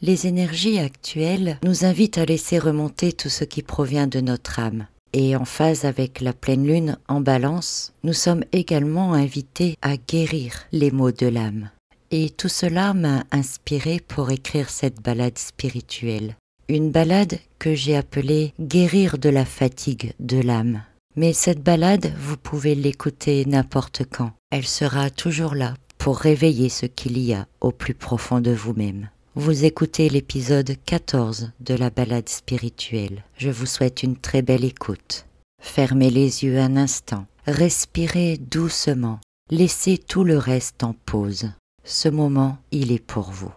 Les énergies actuelles nous invitent à laisser remonter tout ce qui provient de notre âme. Et en phase avec la pleine lune en Balance, nous sommes également invités à guérir les maux de l'âme. Et tout cela m'a inspiré pour écrire cette balade spirituelle. Une balade que j'ai appelée « Guérir de la fatigue de l'âme ». Mais cette balade, vous pouvez l'écouter n'importe quand. Elle sera toujours là pour réveiller ce qu'il y a au plus profond de vous-même. Vous écoutez l'épisode 14 de la balade spirituelle. Je vous souhaite une très belle écoute. Fermez les yeux un instant, respirez doucement, laissez tout le reste en pause. Ce moment, il est pour vous.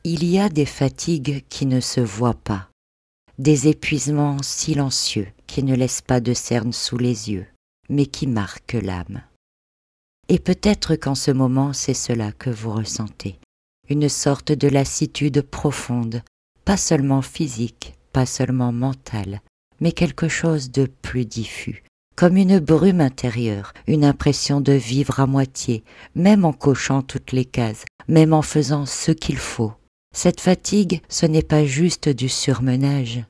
Il y a des fatigues qui ne se voient pas, des épuisements silencieux qui ne laissent pas de cernes sous les yeux, mais qui marquent l'âme. Et peut-être qu'en ce moment, c'est cela que vous ressentez. Une sorte de lassitude profonde, pas seulement physique, pas seulement mentale, mais quelque chose de plus diffus. Comme une brume intérieure, une impression de vivre à moitié, même en cochant toutes les cases, même en faisant ce qu'il faut. Cette fatigue, ce n'est pas juste du surmenage.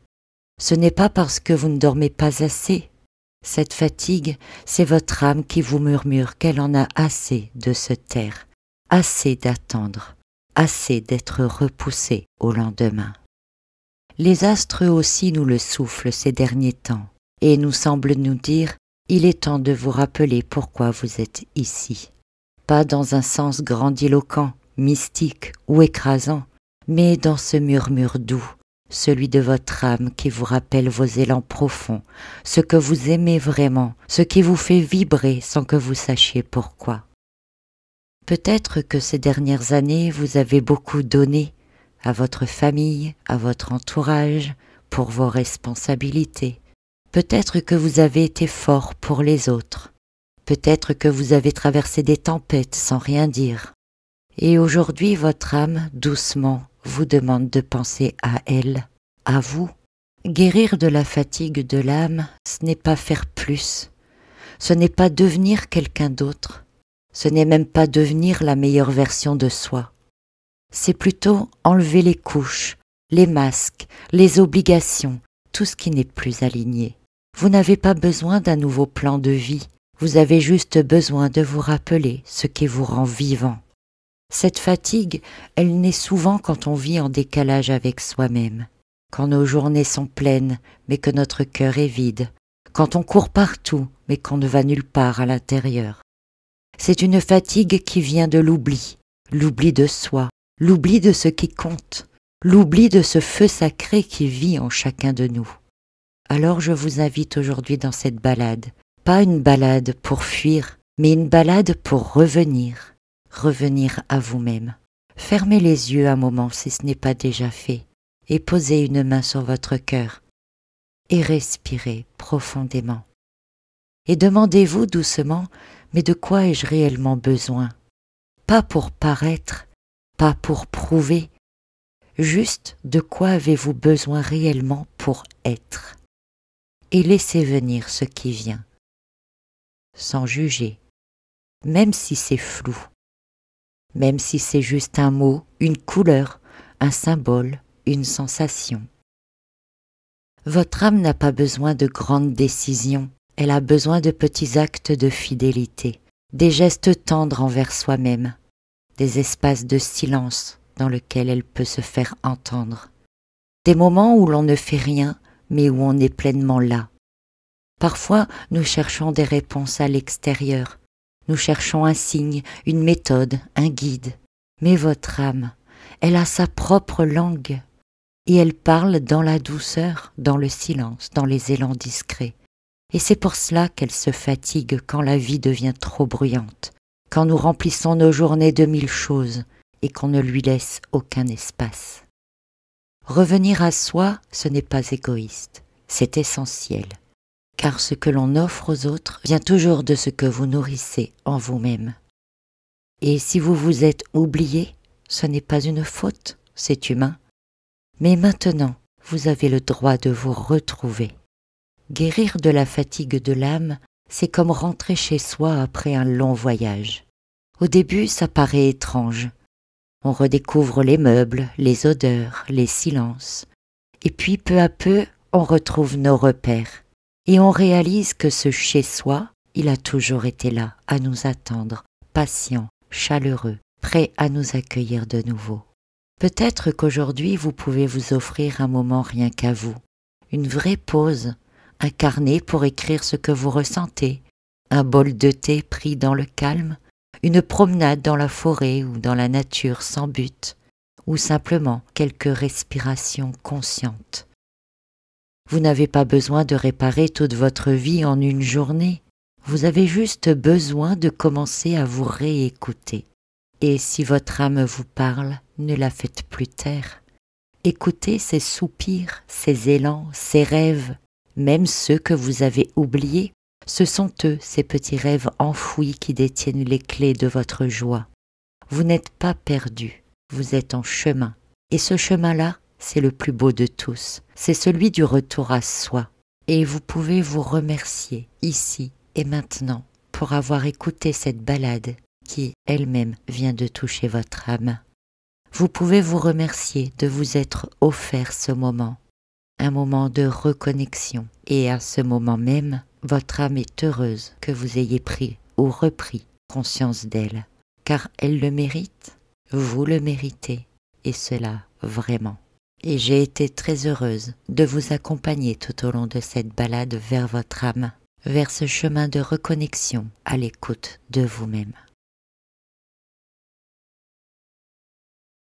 Ce n'est pas parce que vous ne dormez pas assez. Cette fatigue, c'est votre âme qui vous murmure qu'elle en a assez de se taire, assez d'attendre, assez d'être repoussée au lendemain. Les astres aussi nous le soufflent ces derniers temps et nous semblent nous dire « Il est temps de vous rappeler pourquoi vous êtes ici ». Pas dans un sens grandiloquent, mystique ou écrasant, mais dans ce murmure doux, celui de votre âme qui vous rappelle vos élans profonds, ce que vous aimez vraiment, ce qui vous fait vibrer sans que vous sachiez pourquoi. Peut-être que ces dernières années, vous avez beaucoup donné à votre famille, à votre entourage, pour vos responsabilités. Peut-être que vous avez été fort pour les autres. Peut-être que vous avez traversé des tempêtes sans rien dire. Et aujourd'hui, votre âme, doucement, vous demande de penser à elle, à vous. Guérir de la fatigue de l'âme, ce n'est pas faire plus. Ce n'est pas devenir quelqu'un d'autre. Ce n'est même pas devenir la meilleure version de soi. C'est plutôt enlever les couches, les masques, les obligations, tout ce qui n'est plus aligné. Vous n'avez pas besoin d'un nouveau plan de vie. Vous avez juste besoin de vous rappeler ce qui vous rend vivant. Cette fatigue, elle naît souvent quand on vit en décalage avec soi-même, quand nos journées sont pleines, mais que notre cœur est vide, quand on court partout, mais qu'on ne va nulle part à l'intérieur. C'est une fatigue qui vient de l'oubli de soi, l'oubli de ce qui compte, l'oubli de ce feu sacré qui vit en chacun de nous. Alors je vous invite aujourd'hui dans cette balade, pas une balade pour fuir, mais une balade pour revenir à vous-même. Fermez les yeux un moment si ce n'est pas déjà fait et posez une main sur votre cœur et respirez profondément. Et demandez-vous doucement, mais de quoi ai-je réellement besoin? Pas pour paraître, pas pour prouver, juste de quoi avez-vous besoin réellement pour être? Et laissez venir ce qui vient, sans juger, même si c'est flou. Même si c'est juste un mot, une couleur, un symbole, une sensation. Votre âme n'a pas besoin de grandes décisions, elle a besoin de petits actes de fidélité, des gestes tendres envers soi-même, des espaces de silence dans lesquels elle peut se faire entendre, des moments où l'on ne fait rien, mais où on est pleinement là. Parfois, nous cherchons des réponses à l'extérieur. Nous cherchons un signe, une méthode, un guide. Mais votre âme, elle a sa propre langue. Et elle parle dans la douceur, dans le silence, dans les élans discrets. Et c'est pour cela qu'elle se fatigue quand la vie devient trop bruyante, quand nous remplissons nos journées de 1000 choses et qu'on ne lui laisse aucun espace. Revenir à soi, ce n'est pas égoïste, c'est essentiel. Car ce que l'on offre aux autres vient toujours de ce que vous nourrissez en vous-même. Et si vous vous êtes oublié, ce n'est pas une faute, c'est humain. Mais maintenant, vous avez le droit de vous retrouver. Guérir de la fatigue de l'âme, c'est comme rentrer chez soi après un long voyage. Au début, ça paraît étrange. On redécouvre les meubles, les odeurs, les silences. Et puis peu à peu, on retrouve nos repères. Et on réalise que ce chez-soi, il a toujours été là, à nous attendre, patient, chaleureux, prêt à nous accueillir de nouveau. Peut-être qu'aujourd'hui, vous pouvez vous offrir un moment rien qu'à vous. Une vraie pause, un carnet pour écrire ce que vous ressentez, un bol de thé pris dans le calme, une promenade dans la forêt ou dans la nature sans but, ou simplement quelques respirations conscientes. Vous n'avez pas besoin de réparer toute votre vie en une journée, vous avez juste besoin de commencer à vous réécouter. Et si votre âme vous parle, ne la faites plus taire. Écoutez ses soupirs, ses élans, ses rêves, même ceux que vous avez oubliés. Ce sont eux, ces petits rêves enfouis qui détiennent les clés de votre joie. Vous n'êtes pas perdu, vous êtes en chemin. Et ce chemin-là, c'est le plus beau de tous. C'est celui du retour à soi. Et vous pouvez vous remercier, ici et maintenant, pour avoir écouté cette balade qui, elle-même, vient de toucher votre âme. Vous pouvez vous remercier de vous être offert ce moment, un moment de reconnexion. Et à ce moment même, votre âme est heureuse que vous ayez pris ou repris conscience d'elle, car elle le mérite, vous le méritez, et cela vraiment. Et j'ai été très heureuse de vous accompagner tout au long de cette balade vers votre âme, vers ce chemin de reconnexion à l'écoute de vous-même.